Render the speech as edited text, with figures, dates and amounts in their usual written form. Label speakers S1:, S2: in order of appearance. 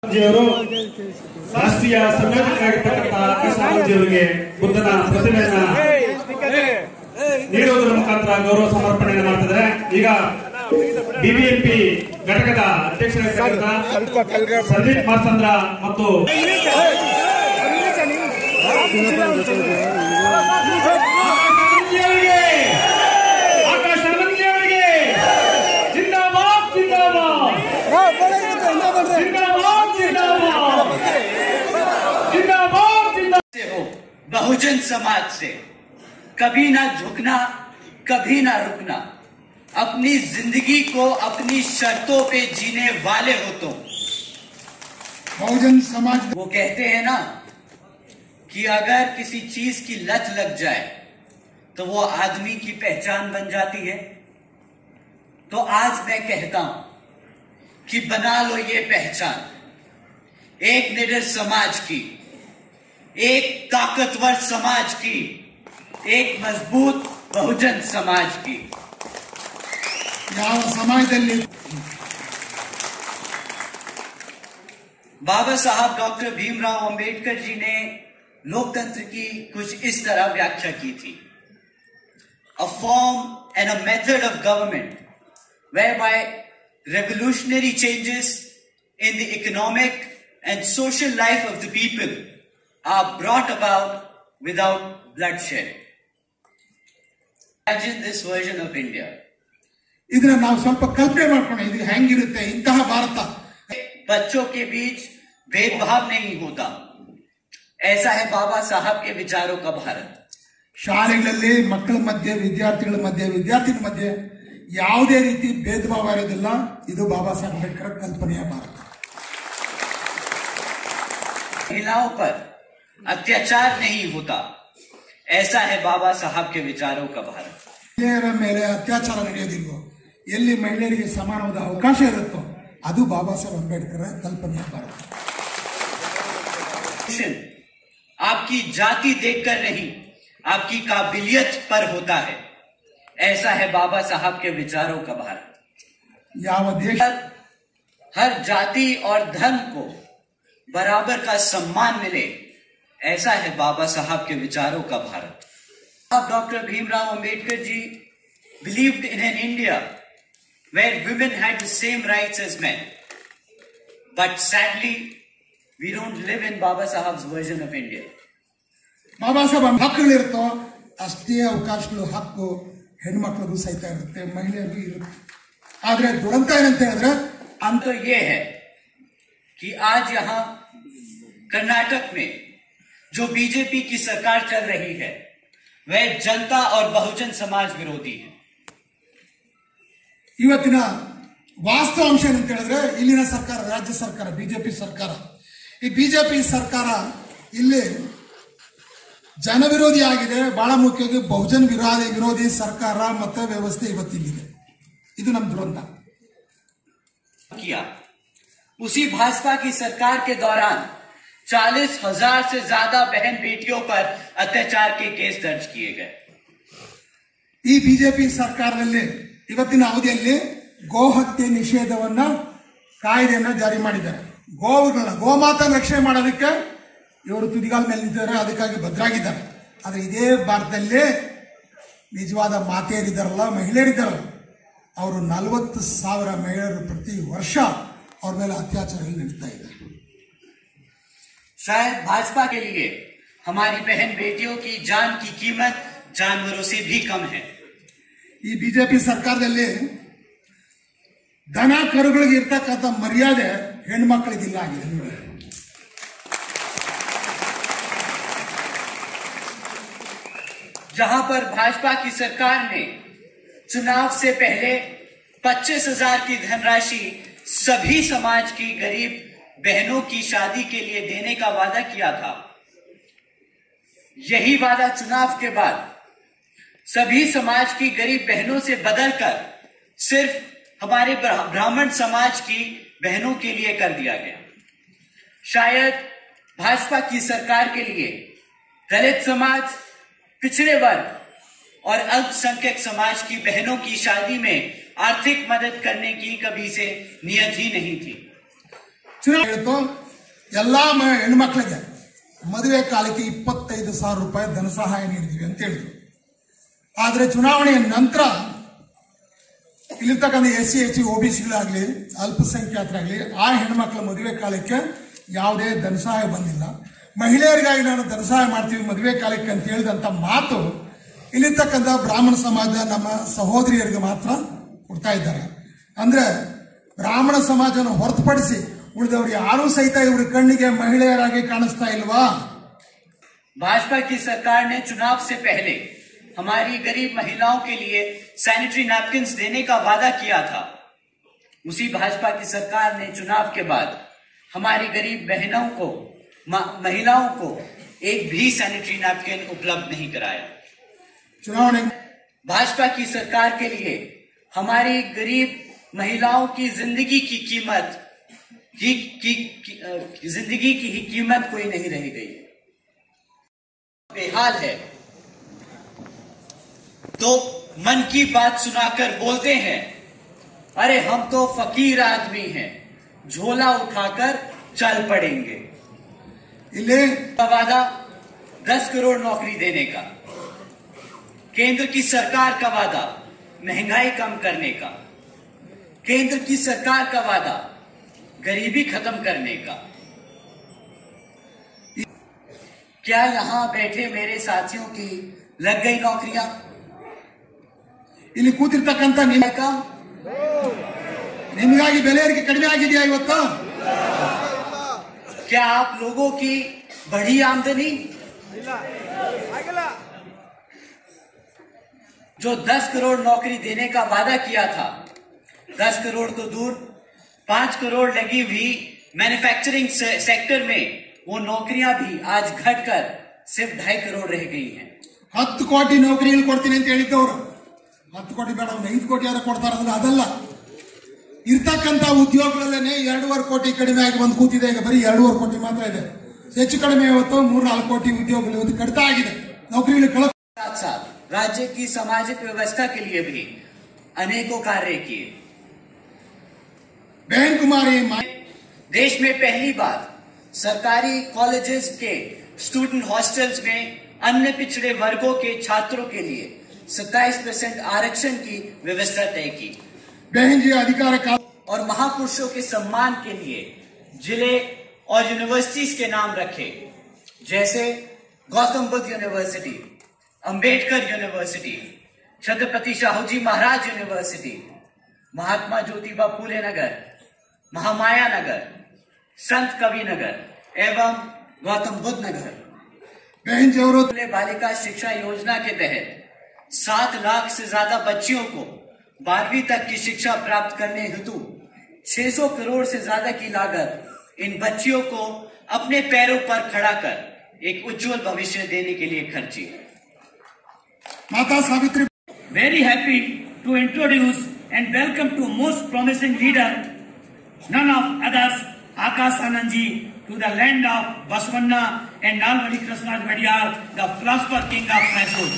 S1: ಜಿಯವರು ರಾಷ್ಟ್ರೀಯ ಸಂಯೋಜಕರಾಗಿರ್ತಕ್ಕಂತಹ ಕೃಷ್ಣರಾಜುಯವರಿಗೆ ಬುದ್ಧನ ಪ್ರತಿಮೆಯನ್ನ ನೀಡುವುದರ ಮುಖಾಂತರ ಗೌರವ ಸಮರ್ಪಣೆಯನ್ನು ಮಾಡ್ತಿದ್ದಾರೆ. ಈಗ ಬಿಬಿಎಂಪಿ ಘಟಕದ ಅಧ್ಯಕ್ಷರಾಗಿರ್ತಕ್ಕಂತಹ ಸಂದೀಪ್ ಮಾರ್ಸಂದ್ರ ಮತ್ತು
S2: बहुजन समाज से कभी ना झुकना, कभी ना रुकना, अपनी जिंदगी को अपनी शर्तों पे जीने वाले हो तुम।
S3: बहुजन समाज
S2: वो कहते हैं ना कि अगर किसी चीज की लत लग जाए तो वो आदमी की पहचान बन जाती है। तो आज मैं कहता हूं कि बना लो ये पहचान, एक निडर समाज की, एक ताकतवर समाज की, एक मजबूत बहुजन समाज की। बाबा साहब डॉक्टर भीमराव अंबेडकर जी ने लोकतंत्र की कुछ इस तरह व्याख्या की थी: a form and a method of government whereby revolutionary changes in the economic and social life of the people are brought about without bloodshed. Imagine this version of India.
S3: ಇದನ್ನ ನಾವು ಸ್ವಲ್ಪ ಕಲ್ಪನೆ ಮಾಡ್ಕೊಂಡು ಇದು ಹೆಂಗಿರುತ್ತೆ ಇಂತಹ ಭಾರತ.
S2: बच्चों के बीच भेदभाव नहीं होता, ऐसा है बाबा साहब के विचारों का भारत.
S3: ಶಾಲೆಗಳಲ್ಲಿ ಮಕ್ಕಳ ಮಧ್ಯೆ, ವಿದ್ಯಾರ್ಥಿಗಳ ಮಧ್ಯೆ, ವಿದ್ಯಾರ್ಥಿಗಳ ಮಧ್ಯೆ ಯಾವುದೇ ರೀತಿ ಭೇದ ಭಾವ ಇರೋದಿಲ್ಲ. ಇದು ಬಾಬಾ ಸಾಹೇಬ್ ಅಂಬೇಡ್ಕರ್ ಕಲ್ಪನೆಯ ಭಾರತ.
S2: महिलाओं पर अत्याचार नहीं होता, ऐसा है बाबा साहब के विचारों का भारत.
S3: ಮಹಿಳೆಯರ ಮೇಲೆ ಅತ್ಯಾಚಾರ ನಡೆಯೋದಿಲ್ವೋ, ಎಲ್ಲಿ ಮಹಿಳೆಯರಿಗೆ ಸಮಾನವಾದ ಅವಕಾಶ ಇರುತ್ತೋ ಅದು ಬಾಬಾ ಸಾಹೇಬ್ ಅಂಬೇಡ್ಕರ್ ಕಲ್ಪನೆಯ ಭಾರತ.
S2: आपकी जाति देखकर नहीं, आपकी काबिलियत पर होता है, ऐसा है बाबा साहब के विचारों का भारत.
S3: ಯಾವ ದೇಶ
S2: हर जाति और धर्म को बराबर का सम्मान मिले, ऐसा है बाबा साहब के विचारों का भारत. अब doctor Bhimrao Ambedkar ji believed in an India where women had the same rights as men. But sadly, we don't live in Baba Sahab's version of India.
S3: Baba Saheb ಹಕ್ಕುಗಳಿರುತ್ತೋ ಅಷ್ಟೇ ಅವಕಾಶಗಳು ಹಕ್ಕು ಹೆಣ್ಮಕ್ಳಿಗೂ ಸಹಿತ ಇರುತ್ತೆ, ಮಹಿಳೆಯರಿಗೂ ಇರುತ್ತೆ. ಆದ್ರೆ ದುರಂತ ಏನಂತ ಹೇಳಿದ್ರೆ
S2: अंत तो ये है कि आज यहाँ कर्नाटक में जो बीजेपी की सरकार चल रही है वह जनता और बहुजन समाज विरोधी है.
S3: ಇವತ್ತಿನ ವಾಸ್ತವಾಂಶ ಏನಂತ ಹೇಳಿದ್ರೆ ಇಲ್ಲಿನ ಸರ್ಕಾರ, ರಾಜ್ಯ ಸರ್ಕಾರ, ಬಿಜೆಪಿ ಸರ್ಕಾರ, ಈ ಬಿಜೆಪಿ ಸರ್ಕಾರ ಇಲ್ಲಿ ಜನ ವಿರೋಧಿ ಆಗಿದೆ. ಬಹಳ ಮುಖ್ಯವಾಗಿ ಬಹುಜನ ವಿರೋಧಿ ಸರ್ಕಾರ ಮತ್ತೆ ವ್ಯವಸ್ಥೆ ಇವತ್ತಿಲ್ಲಿದೆ. ಇದು ನಮ್ಮ ದುರಂತ.
S2: किया उसी भाजपा की सरकार के दौरान 40,000 से ज्यादा बहन बेटियों पर अत्याचार के केस दर्ज किए गए.
S3: ಈ ಬಿಜೆಪಿ ಸರ್ಕಾರದಲ್ಲಿ ಇವತ್ತಿನ ಅವಧಿಯಲ್ಲಿ ಗೋಹತ್ಯೆ ನಿಷೇಧವನ್ನ ಕಾಯ್ದೆಯನ್ನ ಜಾರಿ ಮಾಡಿದ್ದಾರೆ. ಗೋವುಗಳನ್ನ, ಗೋಮಾತನ ರಕ್ಷಣೆ ಮಾಡೋದಕ್ಕೆ ಇವರು ತುದಿಗಾಲ ಮೇಲೆ ನಿಂತಿದ್ದಾರೆ, ಅದಕ್ಕಾಗಿ ಭದ್ರಾಗಿದ್ದಾರೆ. ಆದ್ರೆ ಇದೇ ಭಾರತದಲ್ಲೇ ನಿಜವಾದ ಮಾತೆಯರಿದ್ದಾರಲ್ಲ, ಮಹಿಳೆಯರಿದ್ದಾರಲ್ಲ, ಅವರು 40,000 ಮಹಿಳೆಯರು ಪ್ರತಿ ವರ್ಷ ಅವ್ರ ಮೇಲೆ ಅತ್ಯಾಚಾರಗಳು ನಡೀತಾ ಇದೆ.
S2: शायद भाजपा के लिए हमारी बहन बेटियों की जान की कीमत जानवरों से भी कम है.
S3: ಈ ಬಿಜೆಪಿ ಸರ್ಕಾರದಲ್ಲಿ ದನ ಕರುಗಳಿಗೆ ಇರ್ತಕ್ಕಂಥ ಮರ್ಯಾದೆ ಹೆಣ್ಮಕ್ಳಿಗಿಲ್ಲ ಆಗಿದೆ.
S2: जहां पर भाजपा की सरकार ने चुनाव से पहले 25,000 की धनराशि सभी समाज की गरीब बहनों की शादी के लिए देने का वादा किया था, यही वादा चुनाव के बाद सभी समाज की गरीब बहनों से बदलकर सिर्फ हमारे ब्राह्मण समाज की बहनों के लिए कर दिया गया. शायद भाजपा की सरकार के लिए दलित समाज, पिछड़े वर्ग और अल्पसंख्यक समाज की बहनों की शादी में आर्थिक मदद करने की कभी से नियत ही नहीं थी.
S3: ಚುನಾವಣೆ ಹೇಳ್ತು ಎಲ್ಲಾ ಹೆಣ್ಮಕ್ಳಿಗೆ ಮದುವೆ ಕಾಲಕ್ಕೆ 25,000 ರೂಪಾಯಿ ಧನ ಸಹಾಯ ನೀಡಿದ್ವಿ ಅಂತ ಹೇಳಿದ್ರು. ಆದ್ರೆ ಚುನಾವಣೆಯ ನಂತರ ಇಲ್ಲಿರ್ತಕ್ಕಂಥ SC ST OBCಗಳಾಗ್ಲಿ ಅಲ್ಪಸಂಖ್ಯಾತರಾಗ್ಲಿ ಆ ಹೆಣ್ಮಕ್ಳ ಮದುವೆ ಕಾಲಕ್ಕೆ ಯಾವುದೇ ಧನ ಸಹಾಯ ಬಂದಿಲ್ಲ. ಮಹಿಳೆಯರಿಗಾಗಿ ನಾನು ಧನ ಸಹಾಯ ಮಾಡ್ತೀವಿ ಮದುವೆ ಕಾಲಕ್ಕೆ ಅಂತ ಹೇಳಿದಂತ ಮಾತು ಇಲ್ಲಿರ್ತಕ್ಕಂಥ ಬ್ರಾಹ್ಮಣ ಸಮಾಜ ನಮ್ಮ ಸಹೋದರಿಯರಿಗೆ ಮಾತ್ರ ಕೊಡ್ತಾ ಇದ್ದಾರೆ. ಅಂದ್ರೆ ಬ್ರಾಹ್ಮಣ ಸಮಾಜನ ಹೊರತುಪಡಿಸಿ ಉಳಿದವರು ಯಾರೂ ಸಹಿತ ಇವ್ರ ಕಣ್ಣಿಗೆ ಮಹಿಳೆಯರಾಗಿ ಕಾಣಿಸ್ತಾ ಇಲ್ವಾ?
S2: भाजपा की सरकार ने चुनाव से पहले हमारी गरीब महिलाओं के लिए सैनिटरी नैपकिन्स देने का वादा किया था. उसी भाजपा की सरकार ने चुनाव के बाद हमारी गरीब बहनों को महिलाओं को एक भी सैनिटरी नैपकिन उपलब्ध नहीं कराया.
S3: चुनावणे
S2: भाजपा की सरकार के लिए हमारी गरीब महिलाओं की जिंदगी की कीमत जिंदगी की ही कीमत कोई नहीं रह गई. बेहाल है तो मन की बात सुनाकर बोलते हैं अरे हम तो फकीर आदमी हैं, झोला उठाकर चल पड़ेंगे.
S3: इले
S2: का वादा 10 करोड़ नौकरी देने का, केंद्र की सरकार का वादा महंगाई कम करने का, केंद्र की सरकार का वादा गरीबी खत्म करने का. क्या यहां बैठे मेरे साथियों की लग गई नौकरियां?
S3: ಇಲ್ಲಿ ಕೂತಿರ್ತಕ್ಕಂಥ ನಿಮಗಾಗಿ ಬೆಲೆ ಏರಿಕೆ ಕಡಿಮೆ ಆಗಿದೆಯಾ ಇವತ್ತು?
S2: क्या आप लोगों की बढ़ी आमदनी? जो 10 करोड़ नौकरी देने का वादा किया था, 10 करोड़ तो दूर 5 करोड़ लगी हुई मैन्युफैक्चरिंग सेक्टर में वो नौकरियां भी आज घटकर सिर्फ 2.5 करोड़ रह गई हैं.
S3: 10 ಕೋಟಿ ನೌಕರಿಗಳು ಕೊಡ್ತೀನಿ ಅಂತ ಹೇಳಿದ್ದವರು 10 ಕೋಟಿ ಬೇಡ 5 ಕೋಟಿ ಯಾರು ಕೊಡ್ತಾರಂದ್ರೆ ಅದಲ್ಲ. ಇರ್ತಕ್ಕಂಥ ಉದ್ಯೋಗಗಳಲ್ಲೇನೆ 2.5 ಕೋಟಿ ಕಡಿಮೆ ಆಗಿ ಬಂದು ಕೂತಿದೆ. ಈಗ ಬರೀ 2.5 ಕೋಟಿ ಮಾತ್ರ ಇದೆ. ಹೆಚ್ಚು ಕಡಿಮೆ ಇವತ್ತು 3-4 ಕೋಟಿ ಉದ್ಯೋಗಗಳು ಇವತ್ತು ಕಡಿತ ಆಗಿದೆ. ನೌಕರಿಗಳು
S2: साथ साथ राज्य की सामाजिक व्यवस्था के लिए भी अनेकों कार्य किए.
S3: बहन कुमारी
S2: देश में पहली बार सरकारी कॉलेजेस के स्टूडेंट हॉस्टल्स में अन्य पिछड़े वर्गों के छात्रों के लिए 27% आरक्षण की व्यवस्था तय की.
S3: बहन जी अधिकार
S2: और महापुरुषों के सम्मान के लिए जिले और यूनिवर्सिटीज के नाम रखे, जैसे गौतम बुद्ध यूनिवर्सिटी, अंबेडकर यूनिवर्सिटी, छत्रपति शाहू जी महाराज यूनिवर्सिटी, महात्मा ज्योतिबा फूले नगर, महामाया नगर, संत कवि नगर एवं गौतम बुद्ध नगर.
S3: बहन जरूरत
S2: बालिका शिक्षा योजना के तहत 7 लाख से ज्यादा बच्चियों को 12वीं तक की शिक्षा प्राप्त करने हेतु 600 करोड़ से ज्यादा की लागत इन बच्चियों को अपने पैरों पर खड़ा कर एक उज्जवल भविष्य देने के लिए खर्ची.
S3: माता Savitri
S4: Very happy to introduce and welcome to most promising leader, none of others, Akash Anand ji, to the land of Baswanna and Nalwadi Krishna Vadiyar, the philosopher king of Mysore.